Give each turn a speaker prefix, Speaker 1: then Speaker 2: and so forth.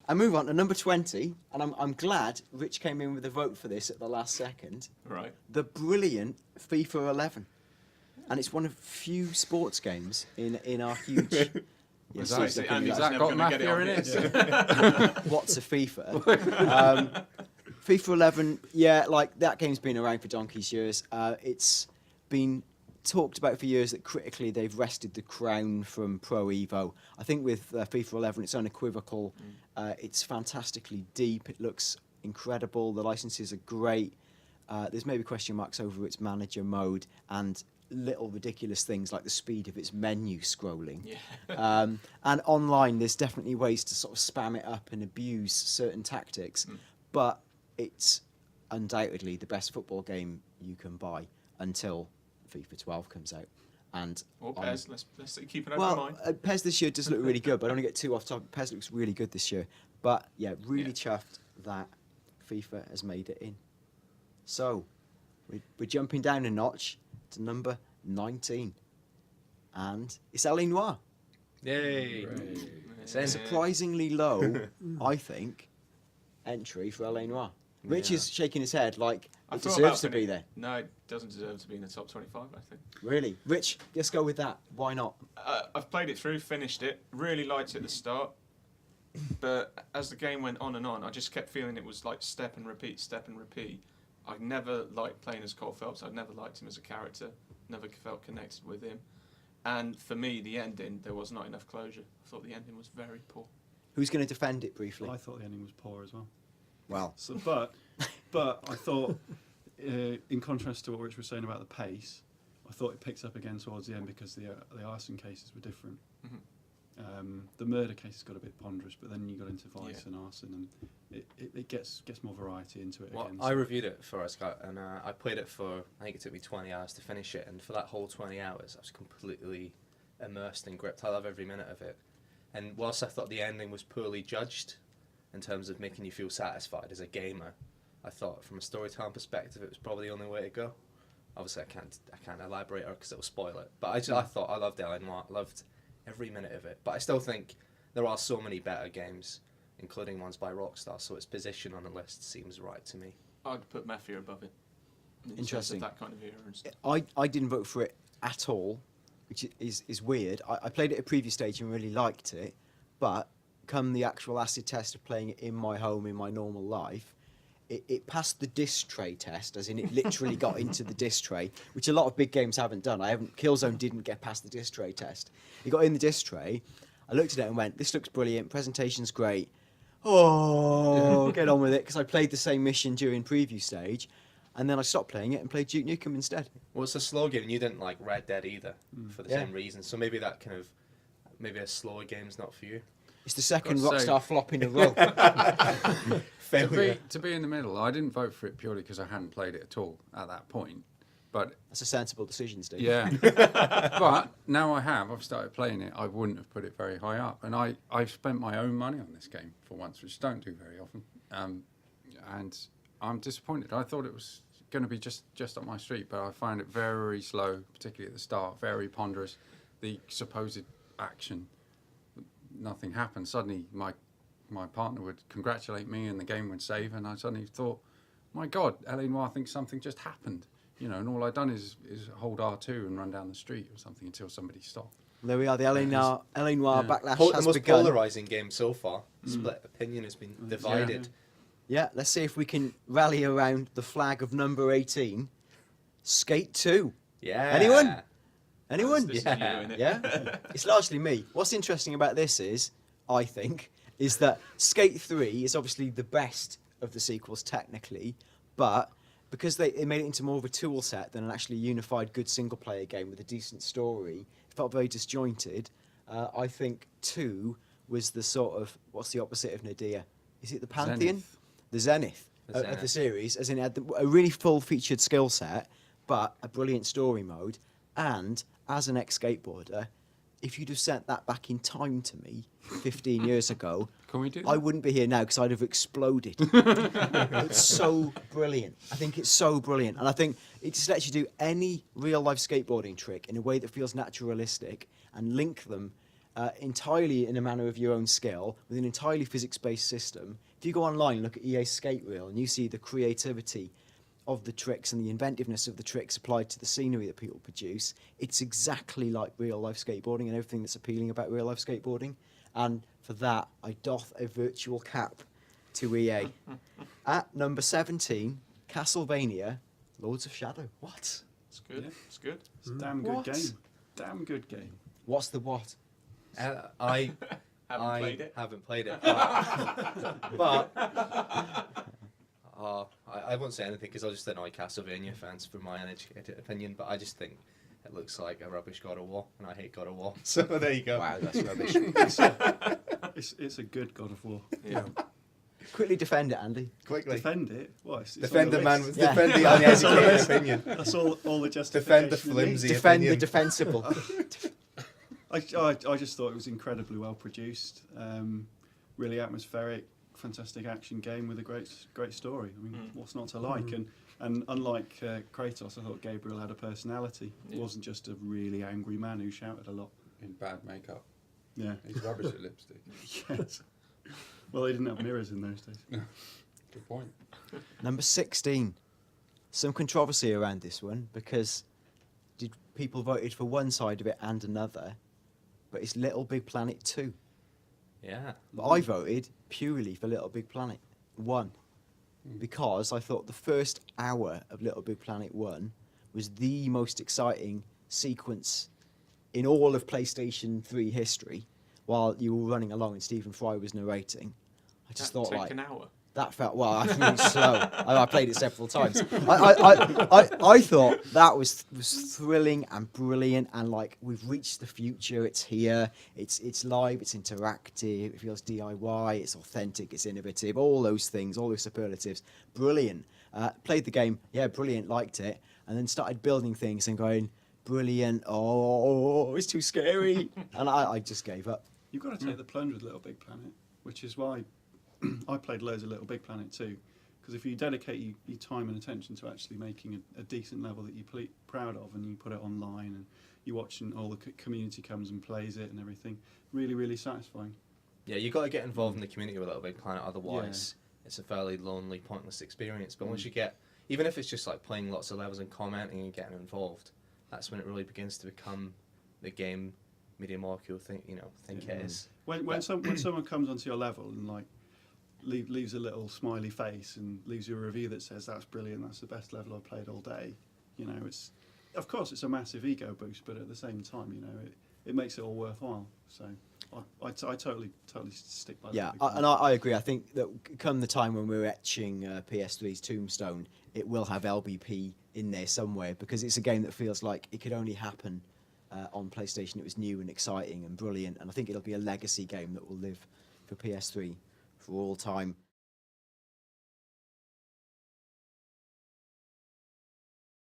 Speaker 1: I move on to number 20, and I'm glad Rich came in with a vote for this at the last second.
Speaker 2: Right.
Speaker 1: The brilliant FIFA 11. And it's one of few sports games in our huge...
Speaker 3: Has
Speaker 1: Yes,
Speaker 3: that,
Speaker 1: looking
Speaker 3: has
Speaker 1: at
Speaker 3: that got Mafia in it?
Speaker 1: What's a FIFA? FIFA 11, yeah, like that game's been around for donkey's years. It's been talked about for years that critically they've wrested the crown from Pro Evo. I think with FIFA 11 it's unequivocal. It's fantastically deep. It looks incredible. The licenses are great. There's maybe question marks over its manager mode and little ridiculous things like the speed of its menu scrolling.
Speaker 2: Yeah.
Speaker 1: And online, there's definitely ways to sort of spam it up and abuse certain tactics, but it's undoubtedly the best football game you can buy until FIFA 12 comes out. And
Speaker 2: Or PES, let's keep an open
Speaker 1: well,
Speaker 2: mind.
Speaker 1: PES this year does look really good, but I don't want to get too off topic. PES looks really good this year. But yeah, really chuffed that FIFA has made it in. So, we're jumping down a notch to number 19. And it's LA Noire.
Speaker 4: Yay!
Speaker 1: Surprisingly low, I think, entry for LA Noire. Rich is shaking his head like
Speaker 2: I
Speaker 1: it
Speaker 2: thought
Speaker 1: deserves to
Speaker 2: about
Speaker 1: be there.
Speaker 2: No, it doesn't deserve to be in the top 25, I think.
Speaker 1: Really? Rich, let's go with that. Why not?
Speaker 2: I've played it through, finished it, really liked it at the start, but as the game went on and on, I just kept feeling it was like step and repeat, step and repeat. I never liked playing as Cole Phelps. I'd never liked him as a character, never felt connected with him. And for me, the ending, there was not enough closure. I thought the ending was very poor.
Speaker 1: Who's going to defend it briefly?
Speaker 5: I thought the ending was poor as well.
Speaker 1: Well,
Speaker 5: So, but I thought, in contrast to what Rich was saying about the pace, I thought it picked up again towards the end because the arson cases were different. The murder cases got a bit ponderous, but then you got into vice and arson, and it gets more variety into it
Speaker 4: Well,
Speaker 5: again.
Speaker 4: I reviewed it for us, and I played it for, I think it took me 20 hours to finish it, and for that whole 20 hours, I was completely immersed and gripped. I love every minute of it. And whilst I thought the ending was poorly judged, in terms of making you feel satisfied as a gamer, I thought from a storytelling perspective it was probably the only way to go. Obviously I can't elaborate because it'll spoil it, but I thought I loved LA Noire, loved every minute of it. But I still think there are so many better games, including ones by Rockstar, so its position on the list seems right to me.
Speaker 2: I'd put Mafia above it. In
Speaker 1: Interesting.
Speaker 2: terms of that kind of era and stuff.
Speaker 1: I didn't vote for it at all, which is weird. I played it at a previous stage and really liked it, but come the actual acid test of playing it in my home, in my normal life, it passed the disc tray test, as in it literally got into the disc tray, which a lot of big games haven't done. Killzone didn't get past the disc tray test. It got in the disc tray. I looked at it and went, this looks brilliant, presentation's great. Oh, get on with it, because I played the same mission during preview stage, and then I stopped playing it and played Duke Nukem instead.
Speaker 4: Well, it's a slow game, and you didn't like Red Dead either, for the same reason, so maybe that kind of, maybe a slower game's not for you.
Speaker 1: It's the second
Speaker 3: Gotta say-
Speaker 1: Rockstar flop in a row.
Speaker 3: To be in the middle, I didn't vote for it purely because I hadn't played it at all at that point. But
Speaker 1: That's a sensible decision, Steve.
Speaker 3: yeah, but now I have. I've started playing it. I wouldn't have put it very high up, and I've spent my own money on this game for once, which I don't do very often. And I'm disappointed. I thought it was going to be just up my street, but I find it very slow, particularly at the start. Very ponderous. The supposed action, nothing happened. Suddenly, my partner would congratulate me, and the game would save, and I suddenly thought, my God, LA Noire thinks something just happened. You know, and all I'd done is hold R2 and run down the street or something until somebody stopped.
Speaker 1: There we are, the LA Noire backlash
Speaker 4: The
Speaker 1: has
Speaker 4: most
Speaker 1: begun.
Speaker 4: polarising game so far. Split opinion has been divided.
Speaker 1: Yeah, let's see if we can rally around the flag of number 18. Skate 2.
Speaker 4: Yeah.
Speaker 1: Anyone? Anyone?
Speaker 2: This is you, innit?
Speaker 1: Yeah? It's largely me. What's interesting about this is, I think, is that Skate 3 is obviously the best of the sequels technically, but because they made it into more of a tool set than an actually unified good single-player game with a decent story, it felt very disjointed. I think 2 was the sort of, what's the opposite of Nadir? Is it the Pantheon?
Speaker 3: Zenith.
Speaker 1: The Zenith, of the series, as in it had a really full-featured skill set, but a brilliant story mode, and as an ex-skateboarder, if you'd have sent that back in time to me 15 years ago,
Speaker 3: Can we do that?
Speaker 1: I wouldn't be here now because I'd have exploded. It's so brilliant. I think it's so brilliant. And I think it just lets you do any real-life skateboarding trick in a way that feels naturalistic and link them entirely in a manner of your own skill, with an entirely physics-based system. If you go online and look at EA Skate Reel and you see the creativity of the tricks and the inventiveness of the tricks applied to the scenery that people produce, it's exactly like real-life skateboarding and everything that's appealing about real-life skateboarding. And for that, I doff a virtual cap to EA. At number 17, Castlevania, Lords of Shadow. What?
Speaker 2: It's good.
Speaker 5: Yeah.
Speaker 2: It's good.
Speaker 5: It's a damn good
Speaker 1: What?
Speaker 5: game. Damn good game.
Speaker 1: What's the what?
Speaker 4: I
Speaker 2: Haven't played it.
Speaker 4: haven't played it. But I won't say anything because I just annoy Castlevania fans from my uneducated opinion. But I just think it looks like a rubbish God of War, and I hate God of War. So there you go.
Speaker 1: Wow, that's rubbish.
Speaker 5: It's a good God of War.
Speaker 2: Yeah.
Speaker 1: Quickly defend it, Andy.
Speaker 4: Quickly
Speaker 5: Defend it. What? It's
Speaker 4: defend
Speaker 5: on
Speaker 4: the
Speaker 5: the
Speaker 4: man.
Speaker 5: list.
Speaker 1: Yeah.
Speaker 4: Defend the uneducated opinion.
Speaker 5: That's all the justification.
Speaker 4: Defend the
Speaker 5: it needs.
Speaker 4: flimsy
Speaker 1: Defend
Speaker 4: opinion.
Speaker 1: the defensible.
Speaker 5: I just thought it was incredibly well produced, really atmospheric, fantastic action game with a great story. I mean, what's not to like? And unlike Kratos, I thought Gabriel had a personality. He
Speaker 2: Yeah.
Speaker 5: wasn't just a really angry man who shouted a lot.
Speaker 3: In bad makeup.
Speaker 5: Yeah.
Speaker 3: He's rubbish at lipstick.
Speaker 5: Yes. Well, they didn't have mirrors in those days.
Speaker 3: Good point.
Speaker 1: Number 16. Some controversy around this one because people voted for one side of it and another, but it's Little Big Planet 2.
Speaker 4: Yeah.
Speaker 1: But I voted purely for Little Big Planet 1 because I thought the first hour of Little Big Planet 1 was the most exciting sequence in all of PlayStation 3 history while you were running along and Stephen Fry was narrating. I just thought,
Speaker 2: Take
Speaker 1: like,
Speaker 2: an hour.
Speaker 1: that felt, well, I think it's slow. I played it several times. I thought that was thrilling and brilliant, and like we've reached the future. It's here. It's live. It's interactive. It feels DIY. It's authentic. It's innovative. All those things, all those superlatives. Brilliant. Played the game. Yeah, brilliant. Liked it, and then started building things and going, brilliant. Oh, it's too scary, and I just gave up.
Speaker 5: You've got to take the plunge with Little Big Planet, which is why I played loads of Little Big Planet too. Because if you dedicate your time and attention to actually making a decent level that you're proud of, and you put it online, and you watch and all the community comes and plays it and everything, really, really satisfying.
Speaker 4: Yeah, you got to get involved in the community with Little Big Planet, otherwise it's a fairly lonely, pointless experience. But once you get, even if it's just like playing lots of levels and commenting and getting involved, that's when it really begins to become the game Media Molecule think it is.
Speaker 5: When someone comes onto your level and like leaves a little smiley face and leaves you a review that says that's brilliant, that's the best level I've played all day, it's of course it's a massive ego boost, but at the same time, it makes it all worthwhile. So I totally stick by that.
Speaker 1: Yeah, I agree. I think that come the time when we're etching PS3's Tombstone, it will have LBP in there somewhere because it's a game that feels like it could only happen on PlayStation. It was new and exciting and brilliant, and I think it'll be a legacy game that will live for PS3 for all time.